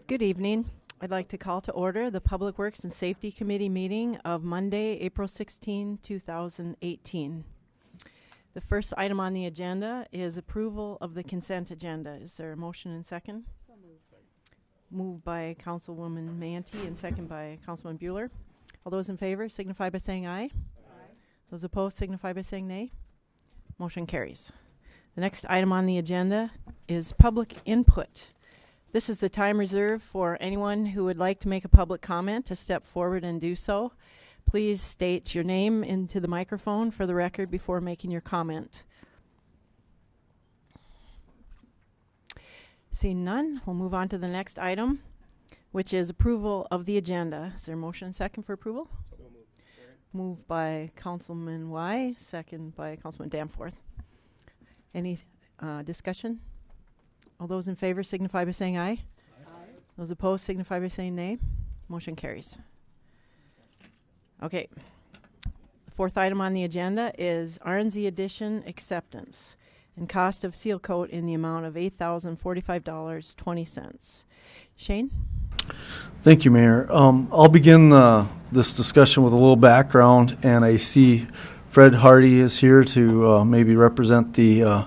Good evening. I'd like to call to order the Public Works and Safety Committee meeting of Monday, April 16, 2018. The first item on the agenda is approval of the consent agenda. Is there a motion and second? So moved. Moved by Councilwoman Manty and second by Councilman Bueller. All those in favor signify by saying aye. Aye. Those opposed signify by saying nay. Motion carries. The next item on the agenda is public input. This is the time reserved for anyone who would like to make a public comment to step forward and do so. Please state your name into the microphone for the record before making your comment. Seeing none, we'll move on to the next item, which is approval of the agenda. Is there a motion and second for approval? So moved by Councilman Y, second by Councilman Danforth. Any discussion? All those in favor signify by saying aye. Aye. Those opposed signify by saying nay. Motion carries. Okay. The fourth item on the agenda is RNZ Edition acceptance and cost of seal coat in the amount of $8,045.20. Shane? Thank you, Mayor. I'll begin this discussion with a little background, and I see Fred Hardy is here to maybe represent the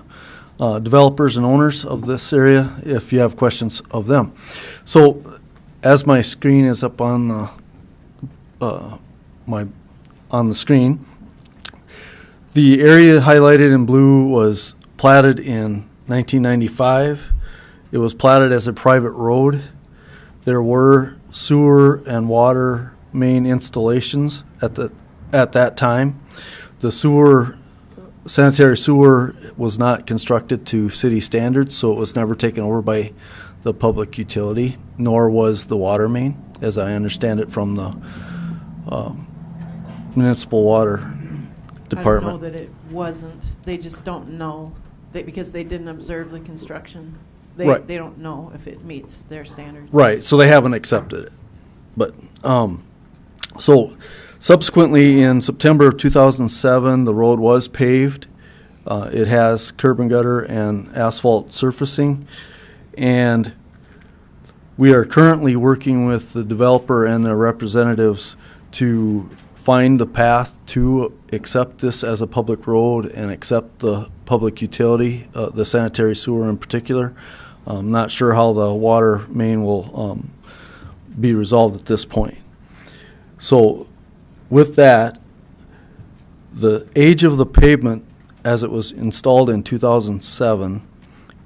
developers and owners of this area if you have questions of them. So as my screen is up on the screen, the area highlighted in blue was platted in 1995. It was platted as a private road. There were sewer and water main installations at that time. The sanitary sewer was not constructed to city standards, so it was never taken over by the public utility, nor was the water main, as I understand it from the municipal water department. I don't know that it wasn't. They just don't know because they didn't observe the construction. Right. They don't know if it meets their standards. Right, so they haven't accepted it. But so subsequently, in September of 2007, the road was paved. It has curb and gutter and asphalt surfacing. And we are currently working with the developer and their representatives to find the path to accept this as a public road and accept the public utility, the sanitary sewer in particular. I'm not sure how the water main will be resolved at this point. So with that, the age of the pavement as it was installed in 2007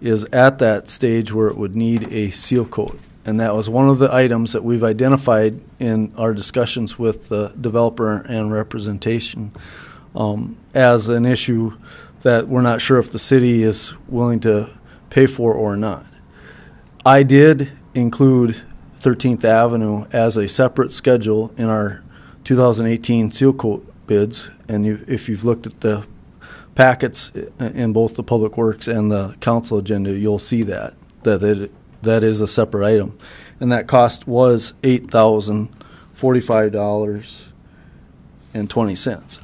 is at that stage where it would need a seal coat. And that was one of the items that we've identified in our discussions with the developer and representation as an issue that we're not sure if the city is willing to pay for or not. I did include 13th Avenue as a separate schedule in our 2018 seal coat bids, and if you've looked at the packets in both the Public Works and the council agenda, you'll see that is a separate item, and that cost was $8,045.20.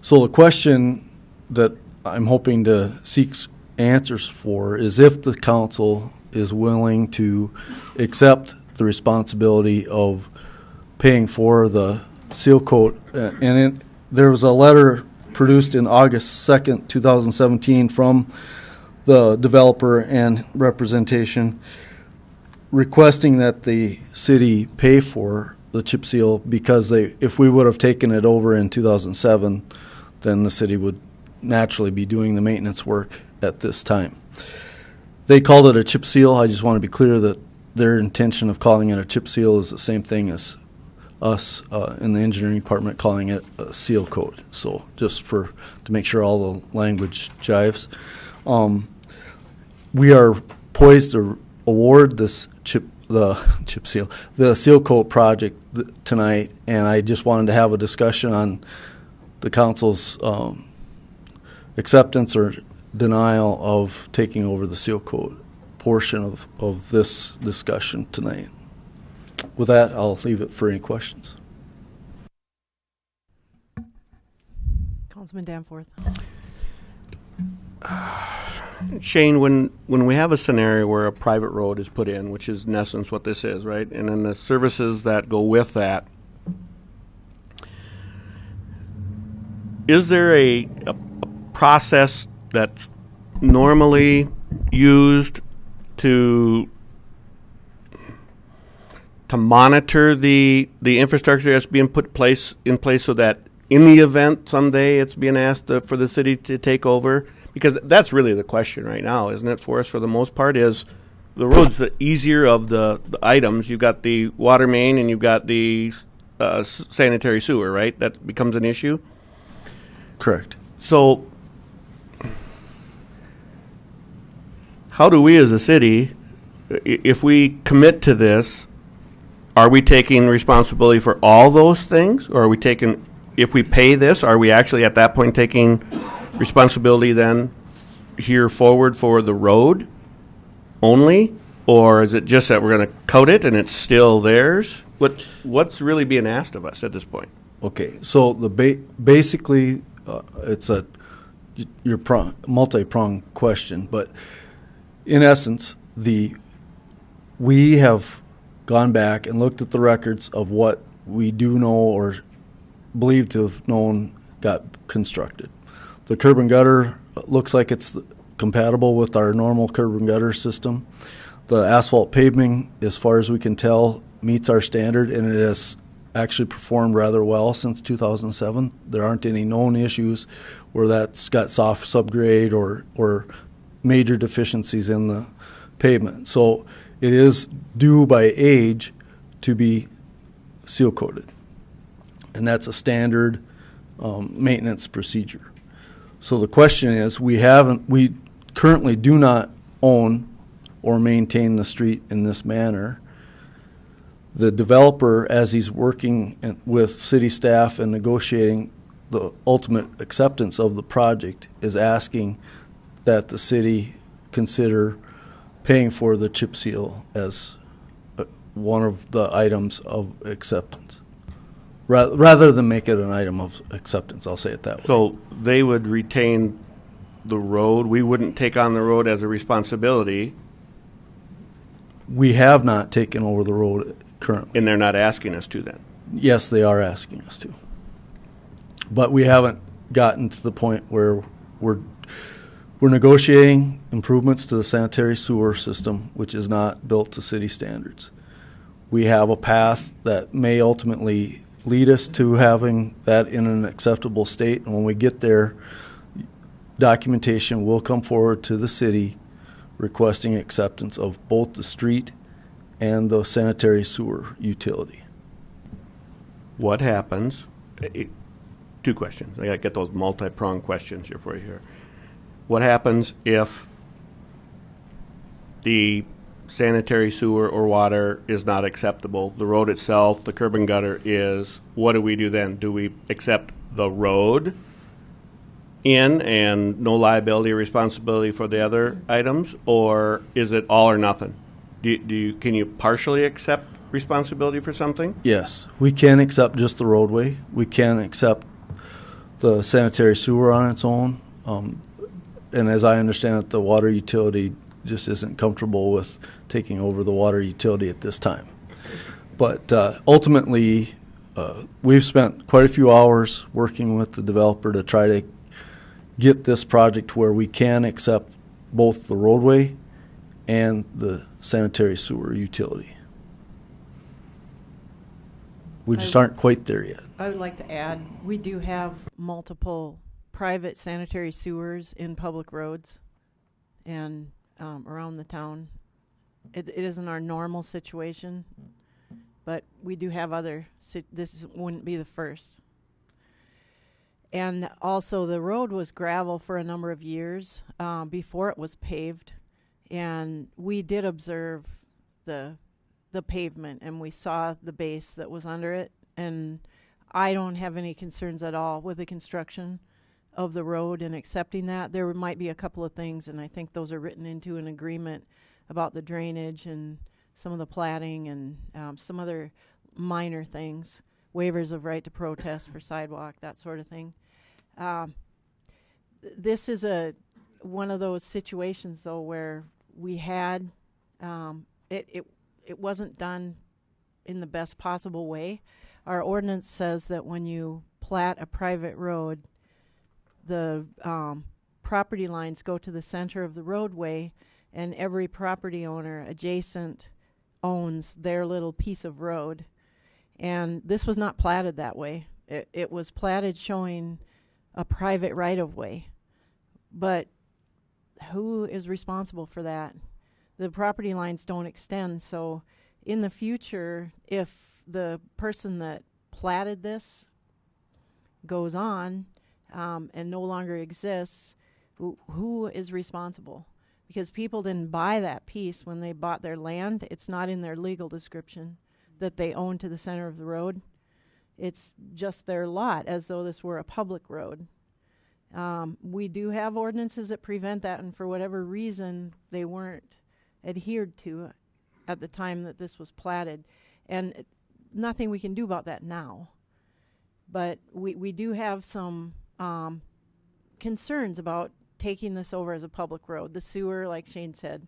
So the question that I'm hoping to seek answers for is if the council is willing to accept the responsibility of paying for the seal coat. There was a letter produced in August 2nd, 2017 from the developer and representation requesting that the city pay for the chip seal because if we would have taken it over in 2007, then the city would naturally be doing the maintenance work at this time. They called it a chip seal. I just want to be clear that their intention of calling it a chip seal is the same thing as us in the engineering department calling it a seal coat. So just to make sure all the language jives. We are poised to award this the seal coat project tonight, and I just wanted to have a discussion on the council's acceptance or denial of taking over the seal coat portion of this discussion tonight. With that, I'll leave it for any questions. Councilman Danforth. Shane, when we have a scenario where a private road is put in, which is in essence what this is, right? And then the services that go with that, is there a process that's normally used to monitor the infrastructure that's being put in place so that in the event someday it's being asked for the city to take over? Because that's really the question right now, isn't it, for us for the most part, is the road's the easier of the items. You've got the water main and you've got the sanitary sewer, right? That becomes an issue. Correct. So how do we as a city, if we commit to this, are we taking responsibility for all those things? Or are we taking, if we pay this, are we actually at that point taking responsibility then here forward for the road only? Or is it just that we're going to coat it and it's still theirs? What's really being asked of us at this point? Okay, so the basically it's a your multi-pronged question, but in essence, we have gone back and looked at the records of what we do know or believe to have known got constructed. The curb and gutter looks like it's compatible with our normal curb and gutter system. The asphalt paving, as far as we can tell, meets our standard, and it has actually performed rather well since 2007. There aren't any known issues where that's got soft subgrade or major deficiencies in the pavement. So it is due by age to be seal coated, and that's a standard maintenance procedure. So the question is, we currently do not own or maintain the street in this manner. The developer, as he's working with city staff and negotiating the ultimate acceptance of the project, is asking that the city consider paying for the chip seal as one of the items of acceptance, rather than make it an item of acceptance. I'll say it that way. So they would retain the road. We wouldn't take on the road as a responsibility. We have not taken over the road currently. And they're not asking us to then? Yes, they are asking us to. But we haven't gotten to the point where we're negotiating improvements to the sanitary sewer system, which is not built to city standards. We have a path that may ultimately lead us to having that in an acceptable state, and when we get there, documentation will come forward to the city requesting acceptance of both the street and the sanitary sewer utility. What happens? Two questions. I got to get those multi-pronged questions here for you here. What happens if the sanitary sewer or water is not acceptable? The road itself, the curb and gutter is. What do we do then? Do we accept the road in and no liability or responsibility for the other items, or is it all or nothing? Can you partially accept responsibility for something? Yes, we can accept just the roadway. We can accept the sanitary sewer on its own. And as I understand it, the water utility just isn't comfortable with taking over the water utility at this time. But ultimately, we've spent quite a few hours working with the developer to try to get this project where we can accept both the roadway and the sanitary sewer utility. We just aren't quite there yet. I would like to add, we do have multiple private sanitary sewers in public roads and around the town. It isn't our normal situation, but we do have this wouldn't be the first. And also the road was gravel for a number of years before it was paved, and we did observe the pavement, and we saw the base that was under it, and I don't have any concerns at all with the construction of the road and accepting that. There might be a couple of things, and I think those are written into an agreement about the drainage and some of the platting and some other minor things, waivers of right to protest for sidewalk, that sort of thing. This is one of those situations though where we had it wasn't done in the best possible way. Our ordinance says that when you plat a private road, the property lines go to the center of the roadway, and every property owner adjacent owns their little piece of road. And this was not platted that way. It was platted showing a private right-of-way. But who is responsible for that? The property lines don't extend, so in the future, if the person that platted this goes on and no longer exists, who is responsible? Because people didn't buy that piece when they bought their land. It's not in their legal description that they own to the center of the road. It's just their lot, as though this were a public road. We do have ordinances that prevent that, and for whatever reason, they weren't adhered to at the time that this was platted. And nothing we can do about that now. But we do have some concerns about taking this over as a public road. The sewer, like Shane said,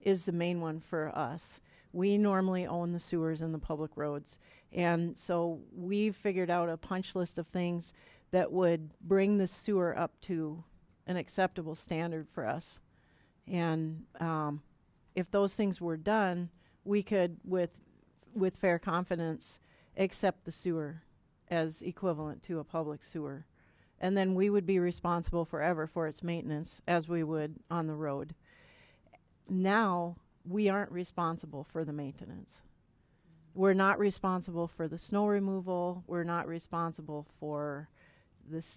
is the main one for us. We normally own the sewers and the public roads. And so we've figured out a punch list of things that would bring the sewer up to an acceptable standard for us. And if those things were done, we could, with fair confidence, accept the sewer as equivalent to a public sewer. And then we would be responsible forever for its maintenance, as we would on the road. Now, we aren't responsible for the maintenance. We're not responsible for the snow removal. We're not responsible for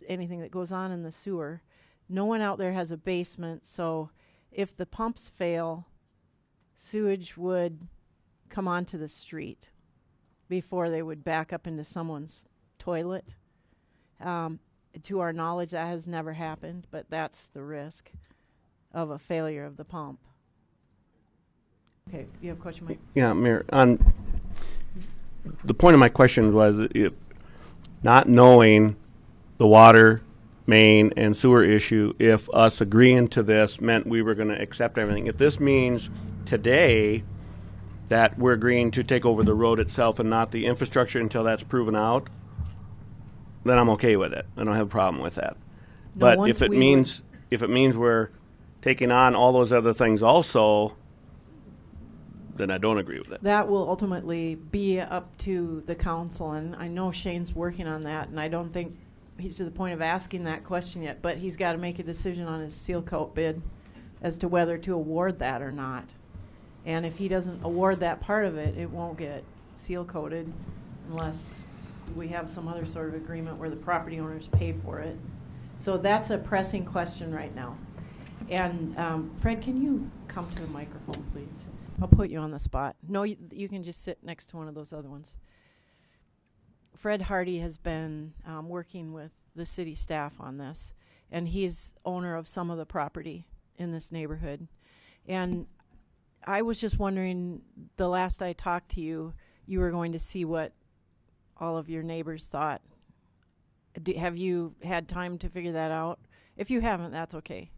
anything that goes on in the sewer. No one out there has a basement, so if the pumps fail, sewage would come onto the street before they would back up into someone's toilet. To our knowledge, that has never happened, but that's the risk of a failure of the pump. Okay, you have a question, Mike? Yeah, Mayor, on the point of my question was, if not knowing the water main and sewer issue, if us agreeing to this meant we were going to accept everything. If this means today that we're agreeing to take over the road itself and not the infrastructure until that's proven out, then I'm okay with it. I don't have a problem with that. No, But if it means we're taking on all those other things also, then I don't agree with it. That will ultimately be up to the council, and I know Shane's working on that, and I don't think he's to the point of asking that question yet, but he's got to make a decision on his seal coat bid as to whether to award that or not. And if he doesn't award that part of it, it won't get seal coated unless we have some other sort of agreement where the property owners pay for it. So that's a pressing question right now. And Fred, can you come to the microphone, please? I'll put you on the spot. No, you can just sit next to one of those other ones. Fred Hardy has been working with the city staff on this, and he's owner of some of the property in this neighborhood. And I was just wondering, the last I talked to you, you were going to see what all of your neighbors thought. Have you had time to figure that out? If you haven't, that's okay.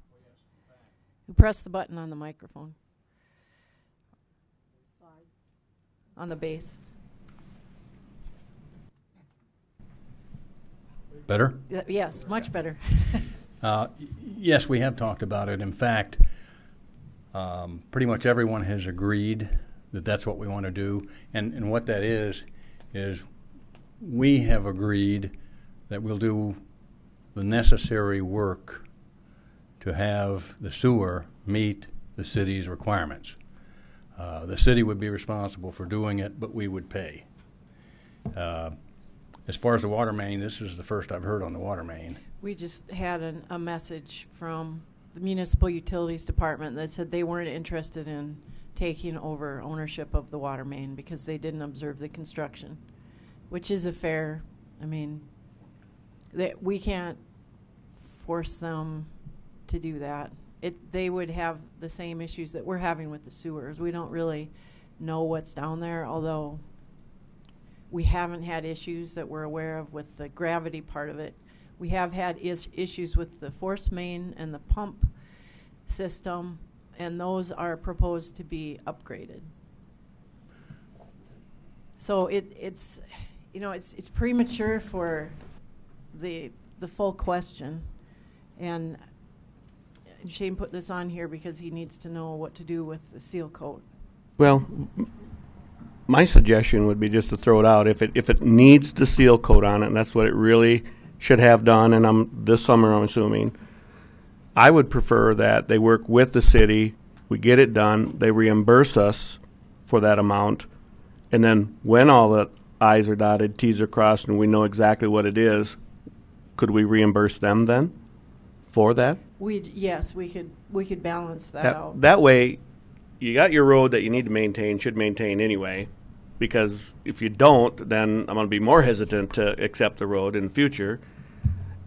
Press the button on the microphone. On the base. Better? Yes, much better. Yes, we have talked about it. In fact, pretty much everyone has agreed that that's what we want to do. And what that is we have agreed that we'll do the necessary work to have the sewer meet the city's requirements. The city would be responsible for doing it, but we would pay. As far as the water main, this is the first I've heard on the water main. We just had a message from the Municipal Utilities Department that said they weren't interested in taking over ownership of the water main because they didn't observe the construction, which is a fair, we can't force them to do that. They would have the same issues that we're having with the sewers. We don't really know what's down there, although we haven't had issues that we're aware of with the gravity part of it. We have had issues with the force main and the pump system, and those are proposed to be upgraded. So it's you know, it's premature for the full question, and Shane put this on here because he needs to know what to do with the seal coat. Well, my suggestion would be just to throw it out. If it needs the seal coat on it, and that's what it really should have done, and this summer I'm assuming, I would prefer that they work with the city, we get it done, they reimburse us for that amount, and then when all the I's are dotted, T's are crossed, and we know exactly what it is, could we reimburse them then for that? Yes, we could balance that out. That way, you got your road that you need to maintain, should maintain anyway, because if you don't, then I'm going to be more hesitant to accept the road in the future.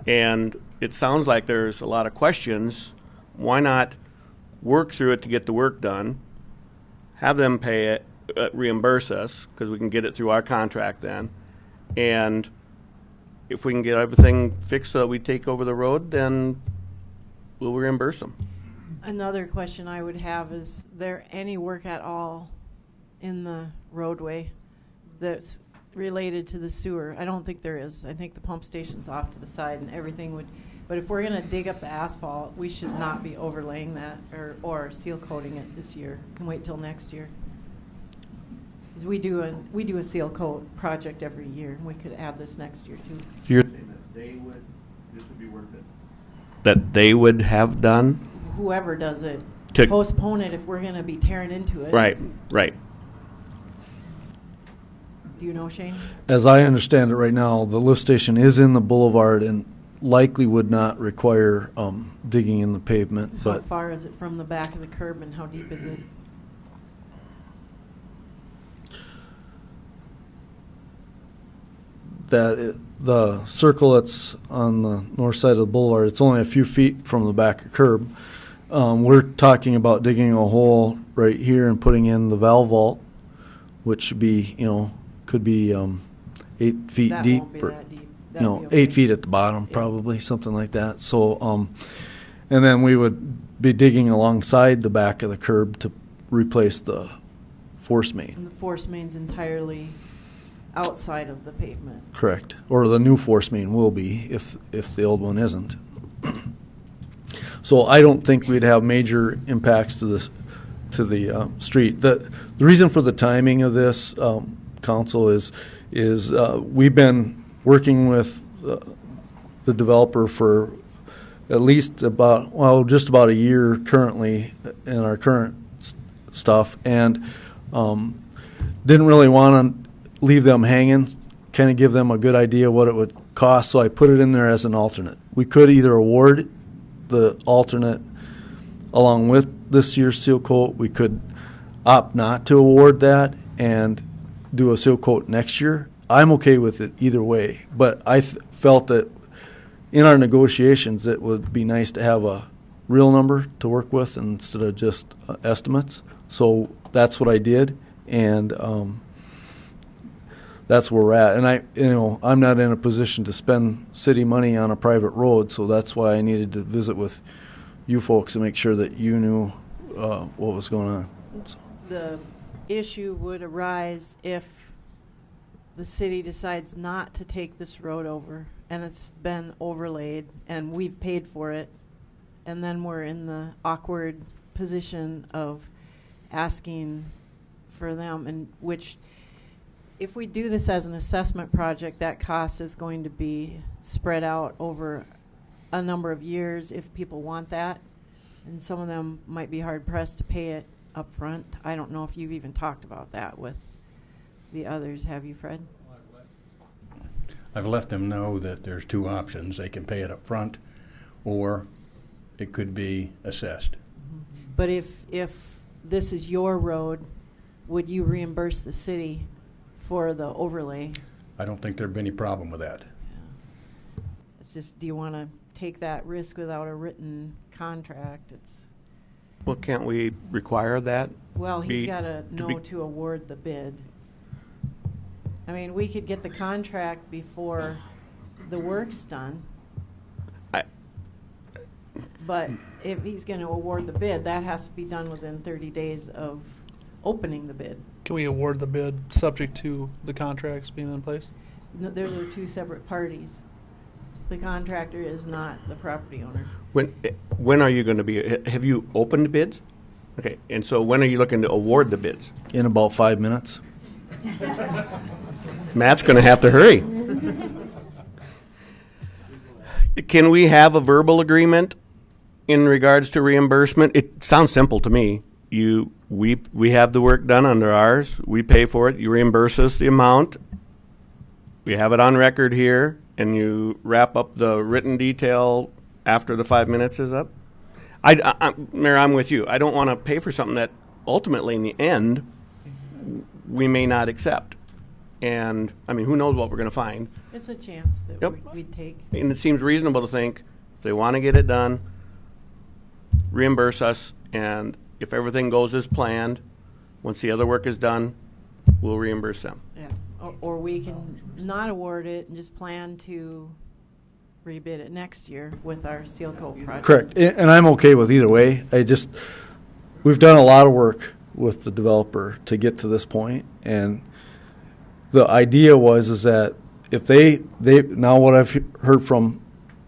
And it sounds like there's a lot of questions. Why not work through it to get the work done, have them pay it, reimburse us, because we can get it through our contract then, and if we can get everything fixed so that we take over the road, then we'll reimburse them. Another question I would have is there any work at all in the roadway that's related to the sewer? I don't think there is. I think the pump station's off to the side and everything would, but if we're gonna dig up the asphalt, we should not be overlaying that or seal coating it this year and wait till next year. Because we do a seal coat project every year, and we could add this next year too. So you're saying that this would be worth it? That they would have done? Whoever does it, To- postpone it if we're gonna be tearing into it. Right. Do you know, Shane? As I understand it right now, the lift station is in the boulevard and likely would not require digging in the pavement, How but far is it from the back of the curb and how deep is it? the circle that's on the north side of the boulevard, it's only a few feet from the back of curb. We're talking about digging a hole right here and putting in the valve vault, which should be, could be 8 feet That deep. won't be or, that deep. you That'd know, be okay. 8 feet at the bottom, Yeah. probably, something like that. So, and then we would be digging alongside the back of the curb to replace the force main. And the force main's entirely outside of the pavement. Correct. Or the new force main will be if the old one isn't. So I don't think we'd have major impacts to the street. The reason for the timing of this, council, is we've been working with the developer for at least just about a year currently in our current stuff, and didn't really want to leave them hanging, kind of give them a good idea what it would cost, so I put it in there as an alternate. We could either award the alternate along with this year's seal coat. We could opt not to award that and do a seal coat next year. I'm okay with it either way, but I felt that in our negotiations it would be nice to have a real number to work with instead of just estimates. So that's what I did, and that's where we're at. And I'm not in a position to spend city money on a private road, so that's why I needed to visit with you folks to make sure that you knew what was going on. So. The issue would arise if the city decides not to take this road over and it's been overlaid and we've paid for it, and then we're in the awkward position of asking for them, and which, if we do this as an assessment project, that cost is going to be spread out over a number of years if people want that, and some of them might be hard pressed to pay it up front. I don't know if you've even talked about that with the others, have you, Fred? I've let them know that there's two options. They can pay it up front, or it could be assessed. But if this is your road, would you reimburse the city for the overlay? I don't think there'd be any problem with that. It's just, do you want to take that risk without a written contract? Well, can't we require that? Well, he's Be- got to to know be- to award the bid. I mean, we could get the contract before the work's done. But if he's going to award the bid, that has to be done within 30 days of opening the bid. Can we award the bid subject to the contracts being in place? No, those are two separate parties. The contractor is not the property owner. When are you going to be, have you opened bids? Okay, and so when are you looking to award the bids? In about 5 minutes. Matt's going to have to hurry. Can we have a verbal agreement in regards to reimbursement? It sounds simple to me. We have the work done under ours. We pay for it. You reimburse us the amount. We have it on record here, and you wrap up the written detail after the 5 minutes is up. Mayor, I'm with you. I don't want to pay for something that ultimately, in the end, we may not accept. And, I mean, who knows what we're going to find. It's a chance that Yep. we'd take. And it seems reasonable to think if they want to get it done, reimburse us, and if everything goes as planned, once the other work is done, we'll reimburse them. Yeah. Or we can not award it and just plan to rebid it next year with our seal coat project. Correct. And I'm okay with either way. We've done a lot of work with the developer to get to this point, and the idea is that if they now what I've heard from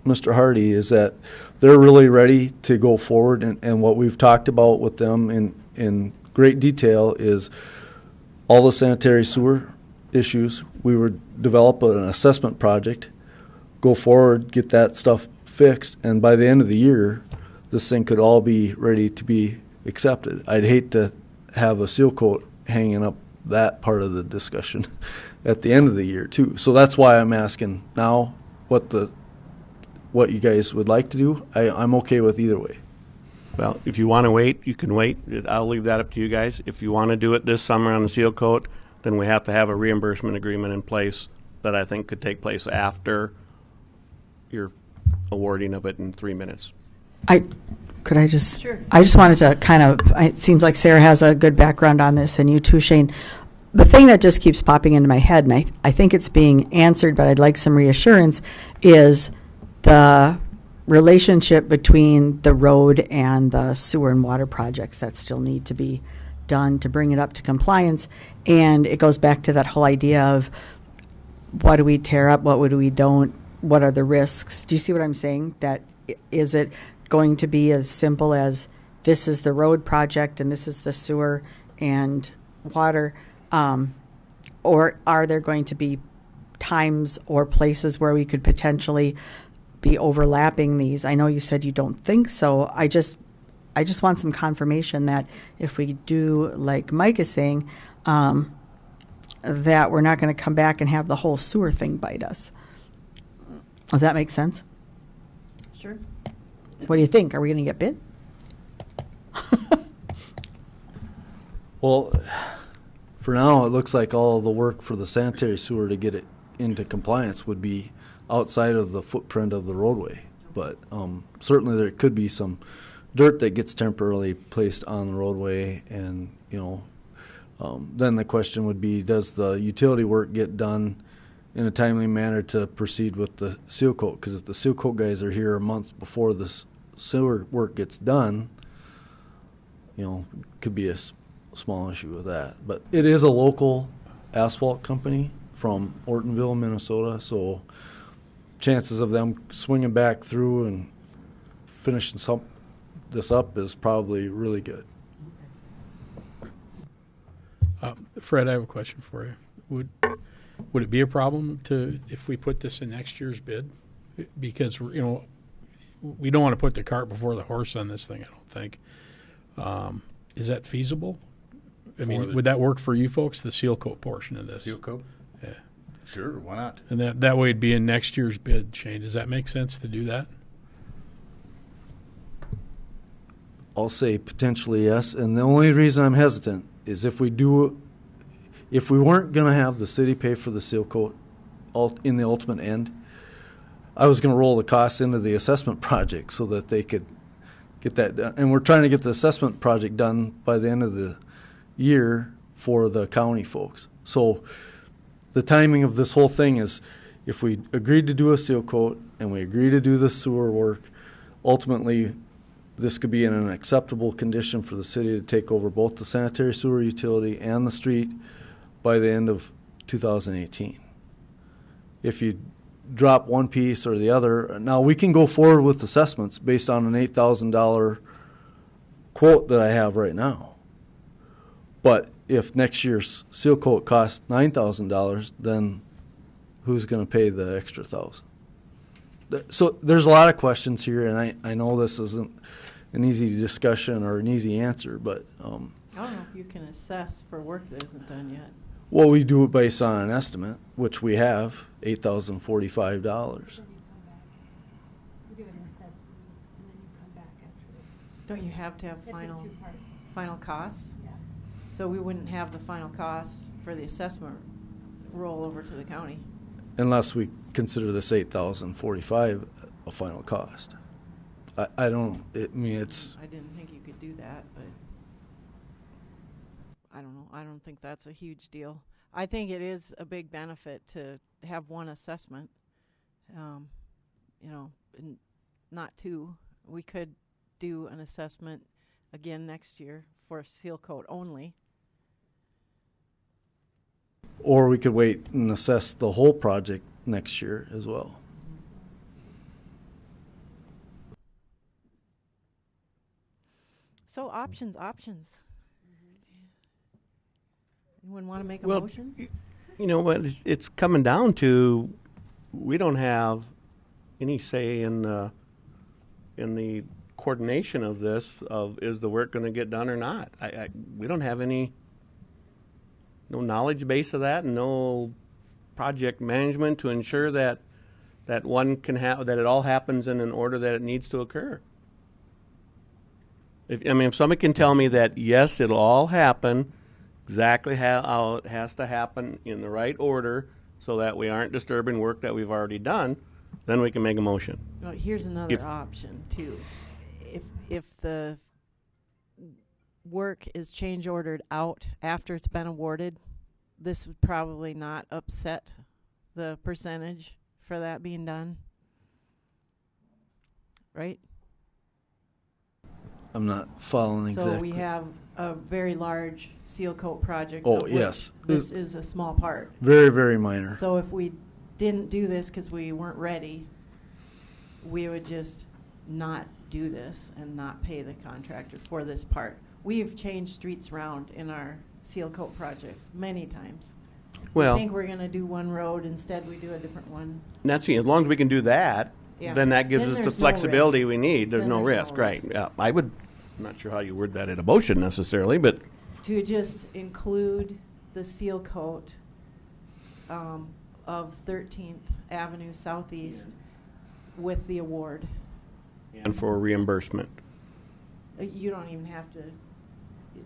Mr. Hardy is that they're really ready to go forward, and what we've talked about with them in great detail is all the sanitary sewer issues. We would develop an assessment project, go forward, get that stuff fixed, and by the end of the year, this thing could all be ready to be accepted. I'd hate to have a seal coat hanging up that part of the discussion at the end of the year too. So that's why I'm asking now what you guys would like to do. I'm okay with either way. Well, if you want to wait, you can wait. I'll leave that up to you guys. If you want to do it this summer on the seal coat, then we have to have a reimbursement agreement in place that I think could take place after your awarding of it in 3 minutes. Could I just? Sure. I just wanted to kind of, it seems like Sarah has a good background on this, and you too, Shane. The thing that just keeps popping into my head, and I think it's being answered, but I'd like some reassurance, is the relationship between the road and the sewer and water projects that still need to be done to bring it up to compliance. And it goes back to that whole idea of what do we tear up, what do we don't, what are the risks? Do you see what I'm saying? That is it going to be as simple as this is the road project and this is the sewer and water, or are there going to be times or places where we could potentially be overlapping these? I know you said you don't think so. I just want some confirmation that if we do, like Mike is saying, that we're not going to come back and have the whole sewer thing bite us. Does that make sense? Sure. What do you think? Are we going to get bid? Well, for now, it looks like all the work for the sanitary sewer to get it into compliance would be outside of the footprint of the roadway. But certainly there could be some dirt that gets temporarily placed on the roadway, and then the question would be, does the utility work get done in a timely manner to proceed with the seal coat? Because if the seal coat guys are here a month before the sewer work gets done, could be a small issue with that. But it is a local asphalt company from Ortonville, Minnesota, so chances of them swinging back through and finishing this up is probably really good. Fred, I have a question for you. Would it be a problem if we put this in next year's bid? Because we don't want to put the cart before the horse on this thing, I don't think. Is that feasible? I mean, would that work for you folks, the seal coat portion of this? Seal coat? Yeah. Sure, why not? And that way it'd be in next year's bid, Shane. Does that make sense to do that? I'll say potentially yes, and the only reason I'm hesitant is if we weren't going to have the city pay for the seal coat in the ultimate end, I was going to roll the costs into the assessment project so that they could get that done. And we're trying to get the assessment project done by the end of the year for the county folks. So the timing of this whole thing is, if we agreed to do a seal coat and we agree to do the sewer work, ultimately, this could be in an acceptable condition for the city to take over both the sanitary sewer utility and the street by the end of 2018. If you drop one piece or the other, now we can go forward with assessments based on an $8,000 quote that I have right now. But if next year's seal coat costs $9,000, then who's going to pay the extra $1,000? So there's a lot of questions here, and I know this isn't an easy discussion or an easy answer, but I don't know if you can assess for work that isn't done yet. well, we do it based on an estimate, which we have, $8,045. Don't you have to have final costs? So we wouldn't have the final costs for the assessment roll over to the county. Unless we consider this $8,045 a final cost. I don't, I mean, it's, I didn't think you could do that, but I don't know. I don't think that's a huge deal. I think it is a big benefit to have one assessment, you know, and not two. We could do an assessment again next year for seal coat only. or we could wait and assess the whole project next year as well. So options. Anyone want to make a Well, motion? You know what? It's coming down to we don't have any say in the coordination of this. Of is the work going to get done or not? We don't have no knowledge base of that, and no project management to ensure that one can have that it all happens in an order that it needs to occur. If somebody can tell me that yes, it'll all happen exactly how it has to happen in the right order, so that we aren't disturbing work that we've already done, then we can make a motion. Well, here's another option too. If the work is change ordered out after it's been awarded, this would probably not upset the percentage for that being done, right? I'm not following exactly. So we have a very large seal coat project. Oh, of which yes. This is a small part. Very, very minor. So if we didn't do this because we weren't ready, we would just not do this and not pay the contractor for this part. We've changed streets around in our seal coat projects many times. Well, we think we're going to do one road, instead we do a different one. that's as long as we can do that, Yeah. then that gives Then us the there's no flexibility risk. we need. There's Then no there's no risk, right? risk. Yeah, I'm not sure how you word that in a motion necessarily, but To just include the seal coat of 13th Avenue Southeast with the award. and for reimbursement. You don't even have to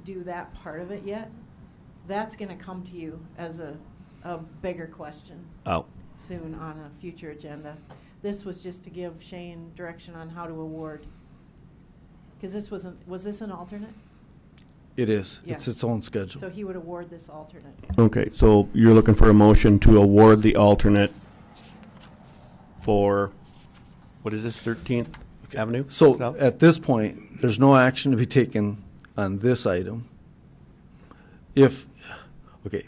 do that part of it yet. That's going to come to you as a bigger question Oh, soon on a future agenda. This was just to give Shane direction on how to award. Because was this an alternate? It is. Yeah. It's its own schedule. So he would award this alternate. okay. So you're looking for a motion to award the alternate for, what is this, 13th Avenue? So South? at this point, there's no action to be taken on this item. Okay,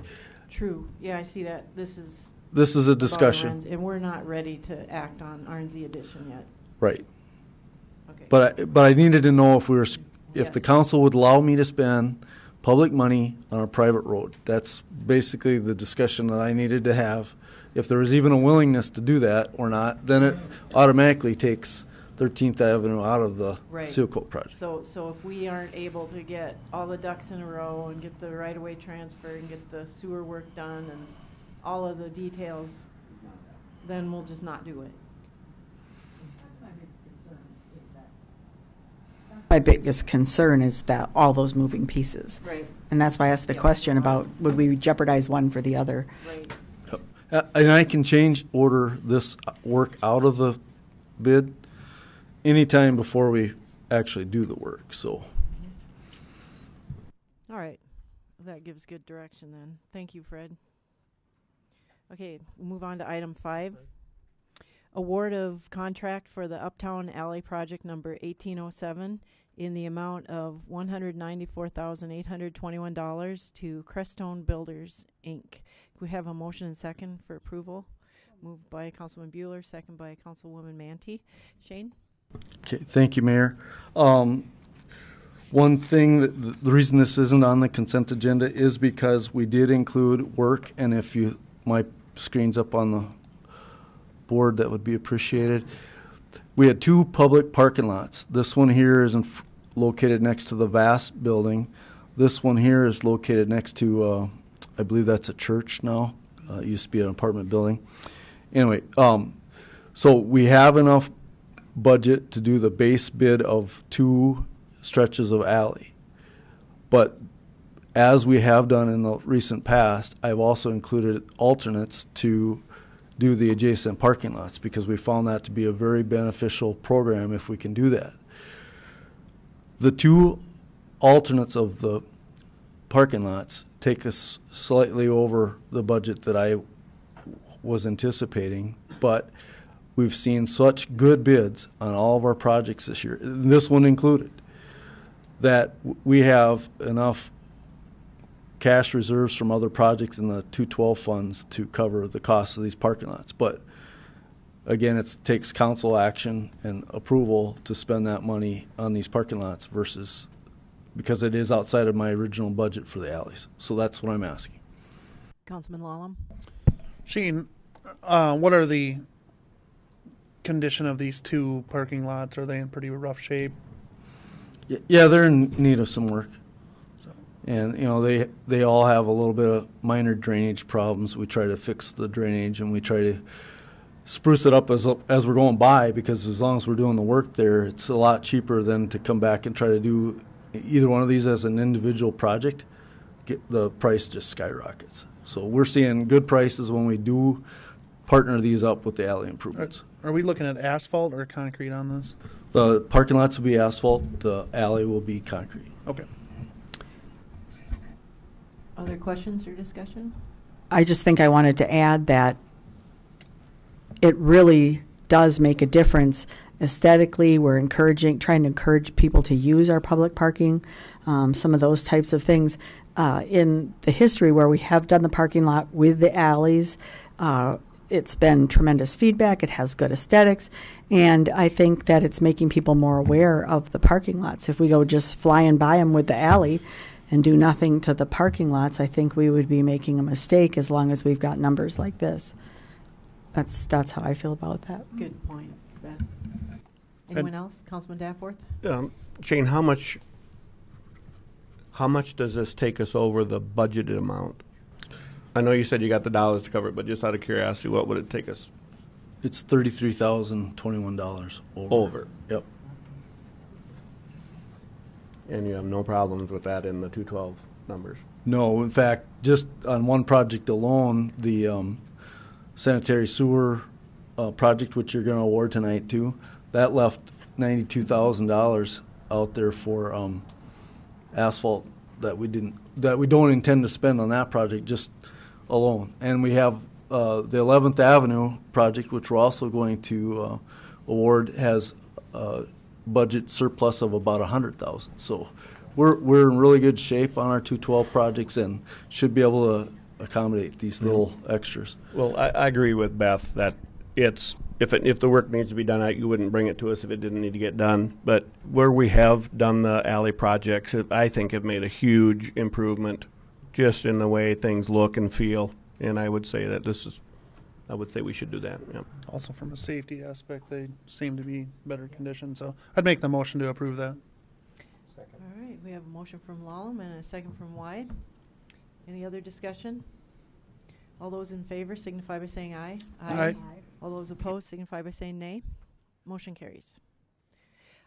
True. Yeah, I see that. This is this is a about discussion, Arns- and we're not ready to act on RNZ addition yet. right? Okay. But I needed to know if if the Yes. council would allow me to spend public money on a private road. That's basically the discussion that I needed to have. If there was even a willingness to do that or not, then it automatically takes 13th Avenue out of the Right. seal coat project. So if we aren't able to get all the ducks in a row and get the right-of-way transfer and get the sewer work done and all of the details, then we'll just not do it. My biggest concern is that all those moving pieces. Right, And that's why I asked the Yeah. question about would we jeopardize one for the other? right. And I can change order this work out of the bid anytime before we actually do the work, so. All right. That gives good direction then. Thank you, Fred. Okay, we'll move on to item 5. Award of contract for the Uptown Alley Project number 1807 in the amount of $194,821 to Crestone Builders, Inc. We have a motion and second for approval. Moved by Councilman Bueller, second by Councilwoman Manti. Shane? Okay, thank you, Mayor. One thing, the reason this isn't on the consent agenda is because we did include work, and if my screen's up on the board, that would be appreciated. We had 2 public parking lots. This one here is located next to the Vast building. This one here is located next to, I believe that's a church now. It used to be an apartment building. Anyway, so we have enough budget to do the base bid of 2 stretches of alley. But as we have done in the recent past, I've also included alternates to do the adjacent parking lots because we found that to be a very beneficial program if we can do that. The 2 alternates of the parking lots take us slightly over the budget that I was anticipating, but we've seen such good bids on all of our projects this year, this one included, that we have enough cash reserves from other projects in the 212 funds to cover the cost of these parking lots. But again, it takes council action and approval to spend that money on these parking lots versus, because it is outside of my original budget for the alleys. So that's what I'm asking. Councilman Lallam? Shane, what are the condition of these 2 parking lots? Are they in pretty rough shape? Yeah, they're in need of some work. So, And, they all have a little bit of minor drainage problems. We try to fix the drainage and we try to spruce it up as we're going by, because as long as we're doing the work there, it's a lot cheaper than to come back and try to do either one of these as an individual project. The price just skyrockets. So we're seeing good prices when we do partner these up with the alley improvements. are we looking at asphalt or concrete on this? The parking lots will be asphalt, the alley will be concrete. Okay. Other questions or discussion? I just think I wanted to add that it really does make a difference. Aesthetically, we're trying to encourage people to use our public parking, some of those types of things. In the history where we have done the parking lot with the alleys, it's been tremendous feedback. It has good aesthetics. And I think that it's making people more aware of the parking lots. If we go just flying by them with the alley and do nothing to the parking lots, I think we would be making a mistake as long as we've got numbers like this. That's how I feel about that. Good point, Beth. Anyone else? Councilman Danforth? Shane, how much does this take us over the budgeted amount? I know you said you got the dollars to cover it, but just out of curiosity, what would it take us It's $33,021 over? Yep. And you have no problems with that in the 212 numbers? No, in fact, just on one project alone, the sanitary sewer project, which you're going to award tonight too, that left $92,000 out there for asphalt that we don't intend to spend on that project just alone. And we have the 11th Avenue project, which we're also going to award, has a budget surplus of about $100,000. So we're in really good shape on our 212 projects and should be able to accommodate these little extras. Well, I agree with Beth that it's if the work needs to be done, you wouldn't bring it to us if it didn't need to get done. But where we have done the alley projects, I think have made a huge improvement just in the way things look and feel. And I would say that I would say we should do that. Yeah. Also, from a safety aspect, they seem to be better condition. So I'd make the motion to approve that. All right, we have a motion from Lallam and a second from Wide. Any other discussion? All those in favor signify by saying aye. Aye. All those opposed signify by saying nay. Motion carries.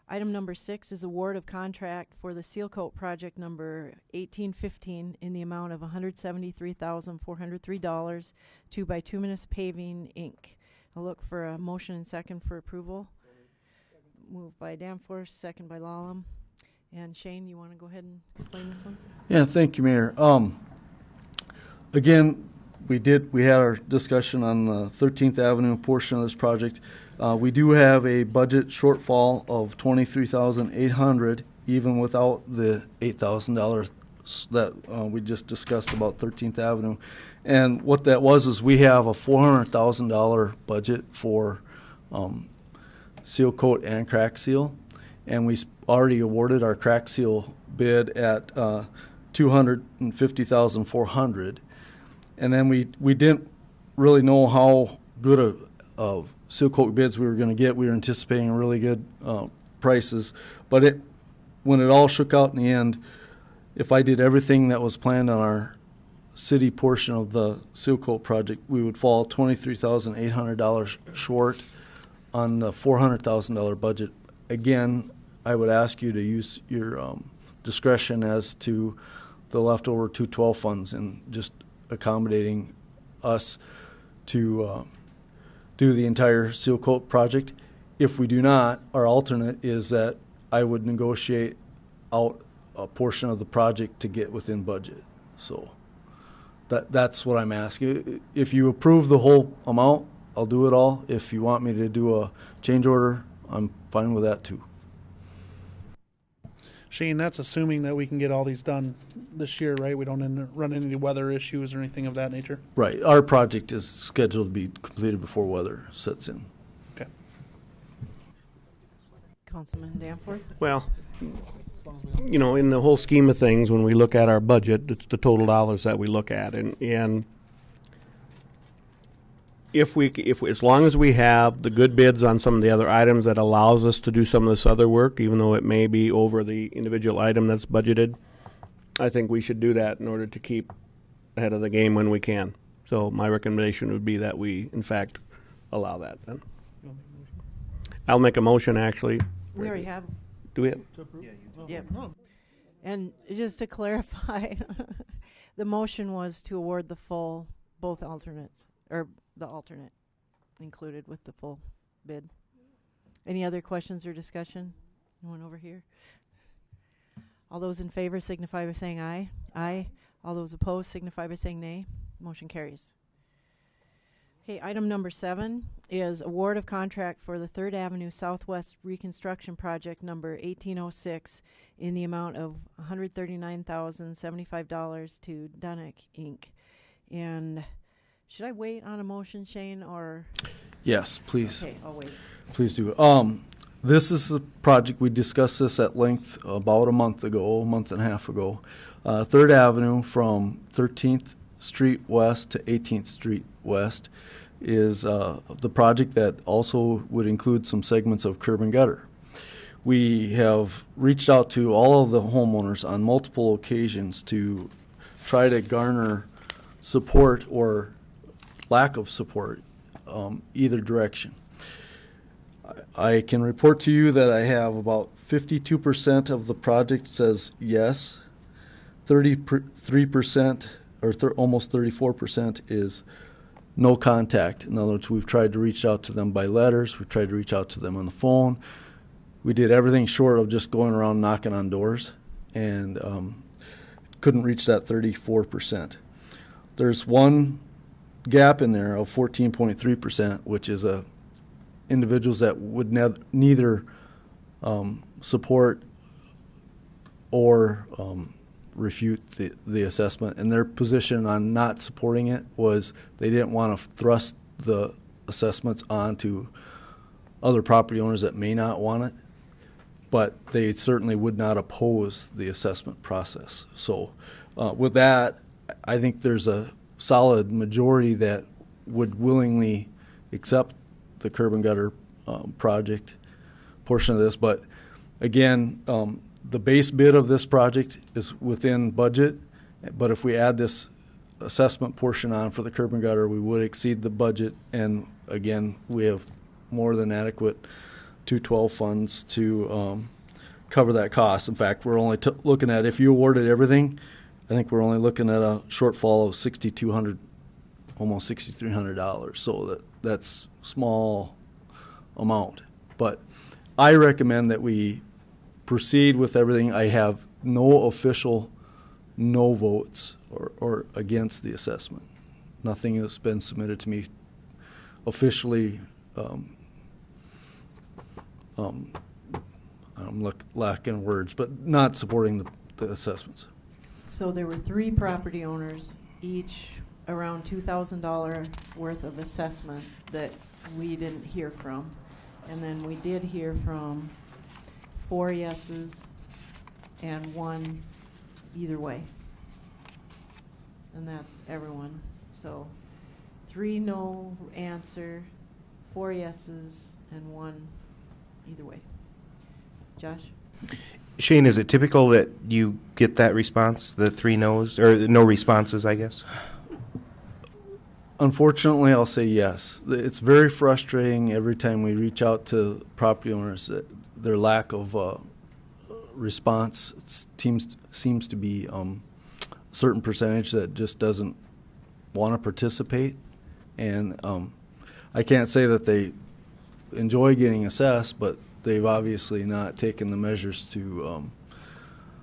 Item number 6 is award of contract for the seal coat project number 1815 in the amount of $173,403 to Bituminous Paving, Inc. I'll look for a motion and second for approval. Moved by Danforth, second by Lallam. And Shane, you want to go ahead and explain this one? Yeah, thank you, Mayor. Again, we had our discussion on the 13th Avenue portion of this project. We do have a budget shortfall of $23,800, even without the $8,000 that we just discussed about 13th Avenue. And what that was is we have a $400,000 budget for seal coat and crack seal, and we already awarded our crack seal bid at $250,400. And then we didn't really know how good a seal coat bids we were going to get. We were anticipating really good prices, but when it all shook out in the end, if I did everything that was planned on our city portion of the seal coat project, we would fall $23,800 short on the $400,000 budget. Again, I would ask you to use your discretion as to the leftover 212 funds and just accommodating us to do the entire seal coat project. If we do not, our alternate is that I would negotiate out a portion of the project to get within budget. So that's what I'm asking. If you approve the whole amount, I'll do it all. If you want me to do a change order, I'm fine with that too. Shane, that's assuming that we can get all these done this year, right? We don't run into any weather issues or anything of that nature? Right. Our project is scheduled to be completed before weather sets in. Okay. Councilman Danforth? Well, you know, in the whole scheme of things, when we look at our budget, it's the total dollars that we look at, and if as long as we have the good bids on some of the other items that allows us to do some of this other work, even though it may be over the individual item that's budgeted, I think we should do that in order to keep ahead of the game when we can. So my recommendation would be that we, in fact, allow that then. I'll make a motion, actually. We already have. Do we have? Yep. And just to clarify, the motion was to award the full, both alternates, or the alternate included with the full bid. Any other questions or discussion? Anyone over here? All those in favor signify by saying aye. Aye. All those opposed signify by saying nay. Motion carries. Okay, item number 7 is award of contract for the 3rd Avenue Southwest Reconstruction Project number 1806 in the amount of $139,075 to Dunick, Inc. And should I wait on a motion, Shane, or? Yes, please. Okay, I'll wait. Please do. This is the project, we discussed this at length about a month and a half ago. 3rd Avenue from 13th Street West to 18th Street West is the project that also would include some segments of curb and gutter. We have reached out to all of the homeowners on multiple occasions to try to garner support or lack of support, either direction. I can report to you that I have about 52% of the project says yes, 33% or almost 34% is no contact. In other words, we've tried to reach out to them by letters, we've tried to reach out to them on the phone. We did everything short of just going around knocking on doors, and couldn't reach that 34%. There's one gap in there of 14.3%, which is individuals that would neither support or refute the assessment, and their position on not supporting it was they didn't want to thrust the assessments onto other property owners that may not want it, but they certainly would not oppose the assessment process. So with that, I think there's a solid majority that would willingly accept the curb and gutter project portion of this. But again, the base bid of this project is within budget, but if we add this assessment portion on for the curb and gutter, we would exceed the budget. And again, we have more than adequate 212 funds to cover that cost. In fact, we're only looking at, if you awarded everything, I think we're only looking at a shortfall of $6,200, almost $6,300. So that's small amount. But I recommend that we proceed with everything. I have no official no votes or against the assessment. Nothing has been submitted to me officially. I'm lacking words, but not supporting the assessments. So there were 3 property owners, each around $2,000 worth of assessment that we didn't hear from. And then we did hear from 4 yeses and 1 either way. And that's everyone. So 3 no answer, 4 yeses, and 1 either way. Josh? Shane, is it typical that you get that response, the 3 no's, or no responses, I guess? Unfortunately, I'll say yes. It's very frustrating every time we reach out to property owners that their lack of response seems to be a certain percentage that just doesn't want to participate. And I can't say that they enjoy getting assessed, but they've obviously not taken the measures to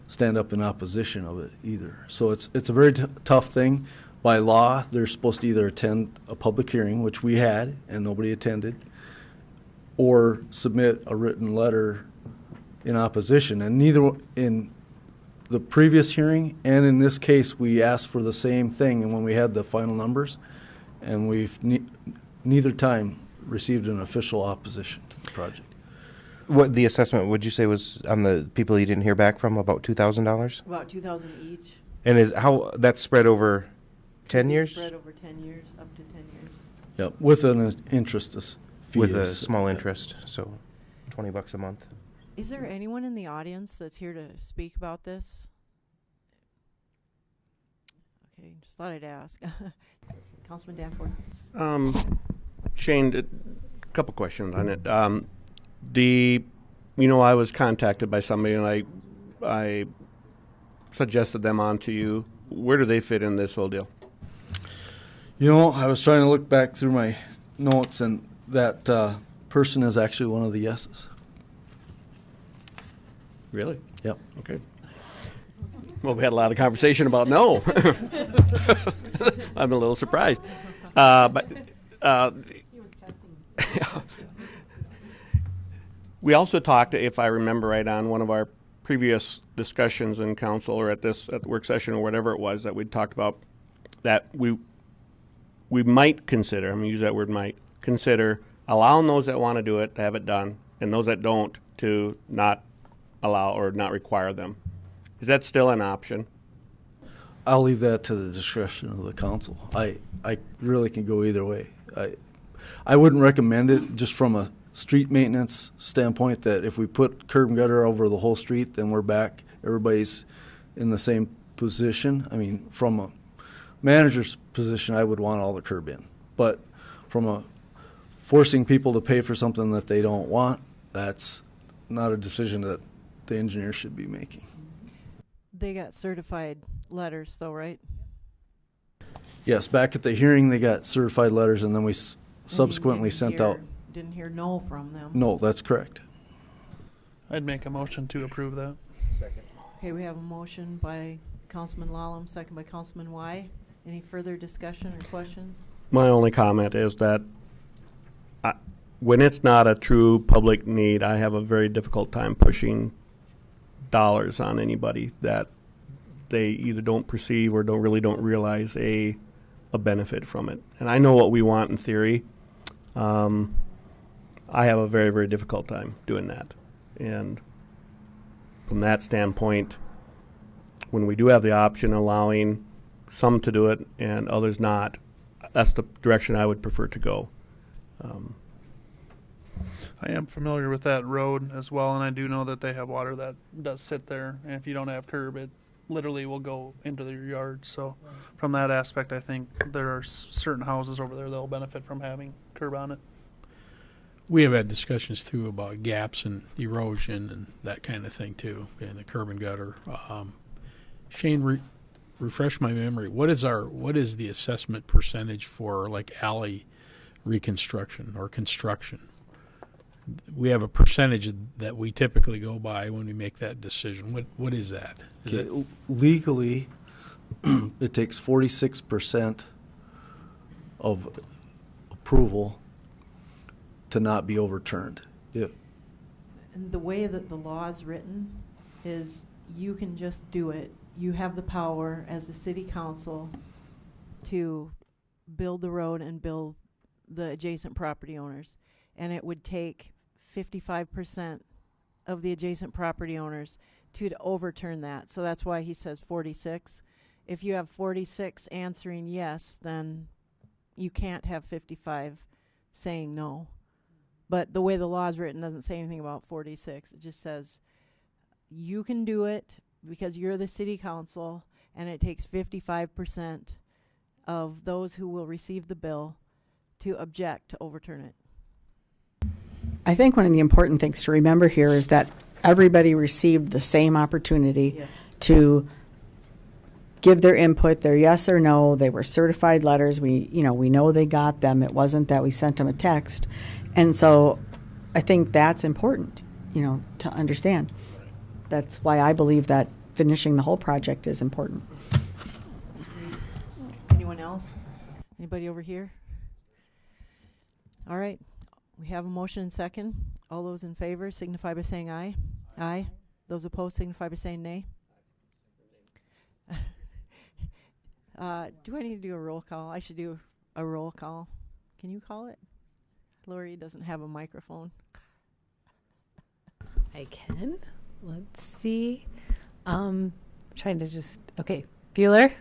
stand up in opposition of it either. So it's a very tough thing. By law, they're supposed to either attend a public hearing, which we had and nobody attended, or submit a written letter in opposition. And neither in the previous hearing and in this case, we asked for the same thing. And when we had the final numbers, and we've neither time received an official opposition to the project. What the assessment would you say was on the people you didn't hear back from, about $2,000? About 2,000 each. And is how that's spread over 10 years? Spread over 10 years, up to 10 years. Yep, with an interest fee. With a small interest, so $20 a month. Is there anyone in the audience that's here to speak about this? Okay, just thought I'd ask. Councilman Danforth. Shane, a couple questions on it. I was contacted by somebody and I suggested them on to you. Where do they fit in this whole deal? I was trying to look back through my notes, and that person is actually one of the yeses. Really? Yep. Okay. Well, we had a lot of conversation about no. I'm a little surprised. But we also talked, if I remember right, on one of our previous discussions in council or at the work session or whatever it was that we talked about, that we might consider, I'm going to use that word might, consider allowing those that want to do it to have it done and those that don't to not allow or not require them. Is that still an option? I'll leave that to the discretion of the council. I really can go either way. I wouldn't recommend it just from a street maintenance standpoint, that if we put curb and gutter over the whole street, then we're back. Everybody's in the same position. I mean, from a manager's position, I would want all the curb in. But from a forcing people to pay for something that they don't want, that's not a decision that the engineer should be making. They got certified letters, though, right? Yes, back at the hearing, they got certified letters, and then we subsequently sent out. Didn't hear no from them. No, that's correct. I'd make a motion to approve that. Okay, we have a motion by Councilman Lallam, second by Councilman Y. Any further discussion or questions? My only comment is that when it's not a true public need, I have a very difficult time pushing dollars on anybody that they either don't perceive or don't realize a benefit from it. And I know what we want in theory. I have a very, very difficult time doing that. And from that standpoint, when we do have the option allowing some to do it and others not, that's the direction I would prefer to go. I am familiar with that road as well, and I do know that they have water that does sit there. And if you don't have curb, it literally will go into your yard. So from that aspect, I think there are certain houses over there that will benefit from having curb on it. We have had discussions too about gaps and erosion and that kind of thing too, and the curb and gutter. Shane, refresh my memory. What is the assessment percentage for like alley reconstruction or construction? We have a percentage that we typically go by when we make that decision. What is that? Legally, it takes 46% of approval to not be overturned. And the way that the law is written is you can just do it. You have the power as the city council to build the road and build the adjacent property owners. And it would take 55% of the adjacent property owners to overturn that. So that's why he says 46. If you have 46 answering yes, then you can't have 55 saying no. But the way the law is written doesn't say anything about 46. It just says you can do it because you're the city council, and it takes 55% of those who will receive the bill to object to overturn it. I think one of the important things to remember here is that everybody received the same opportunity Yes. to give their input, their yes or no. They were certified letters. We know they got them. It wasn't that we sent them a text. And so I think that's important, to understand. That's why I believe that finishing the whole project is important. Anyone else? Anybody over here? All right. We have a motion and second. All those in favor signify by saying aye. Aye. Those opposed signify by saying nay. Do I need to do a roll call? I should do a roll call. Can you call it? Lori doesn't have a microphone. I can. Let's see. Trying to okay. Bueller. Aye.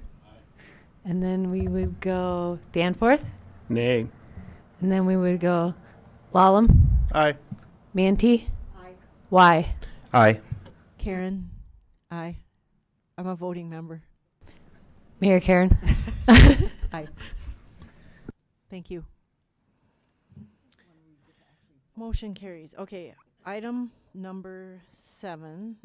And then we would go Danforth. Nay. And then we would go Lallam. Aye. Manti. Aye. Y. Aye. Karen? Aye. I'm a voting member. Mayor Karen. Aye. Thank you. Motion carries. Okay, item number 7.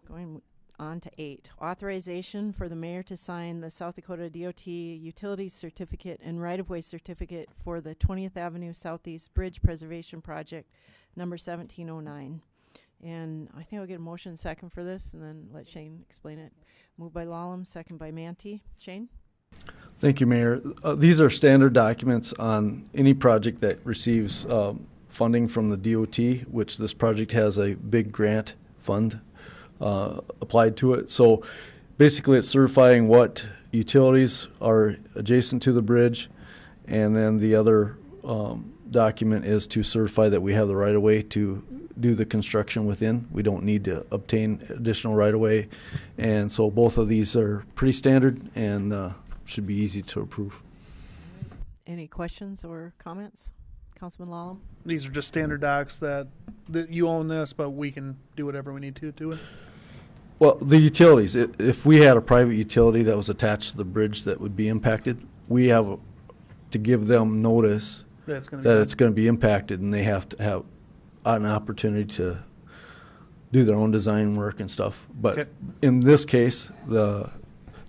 Going on to 8. Authorization for the mayor to sign the South Dakota DOT Utilities Certificate and Right-of-Way Certificate for the 20th Avenue Southeast Bridge Preservation Project, number 1709. And I think I'll get a motion second for this, and then let Shane explain it. Moved by Lallam, second by Manti. Shane? Thank you, Mayor. These are standard documents on any project that receives funding from the DOT, which this project has a big grant fund applied to it. So basically it's certifying what utilities are adjacent to the bridge, and then the other document is to certify that we have the right-of-way to do the construction within. We don't need to obtain additional right-of-way. And so both of these are pretty standard and should be easy to approve. Any questions or comments? Councilman Lallam? These are just standard docs that you own this, but we can do whatever we need to do it. Well, the utilities, if we had a private utility that was attached to the bridge that would be impacted, we have to give them notice that it's going to be impacted, and they have to have an opportunity to do their own design work and stuff. But Okay. in this case,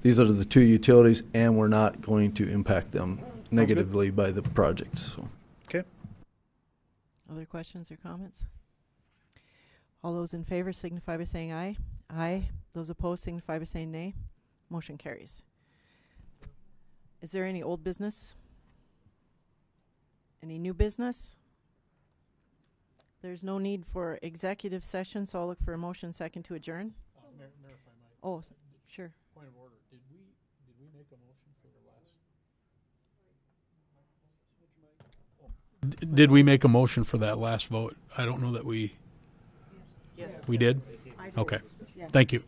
these are the two utilities, and we're not going to impact them negatively by the project. So. Okay. Other questions or comments? All those in favor signify by saying aye. Aye. Those opposed signify by saying nay. Motion carries. Is there any old business? Any new business? There's no need for executive session, so I'll look for a motion second to adjourn. Mayor, if I might. Oh, sure. Point of order. Did we make a motion for the last? Did we make a motion for that last vote? I don't know that we. Yes. We did? Okay. Thank you.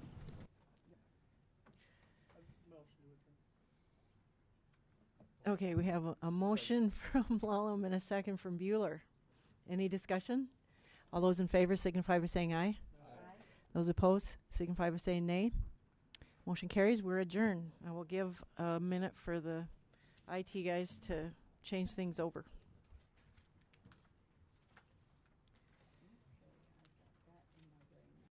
Okay, we have a motion from Lallam and a second from Bueller. Any discussion? All those in favor signify by saying aye. Aye. Those opposed signify by saying nay. Motion carries. We're adjourned. I will give a minute for the IT guys to change things over.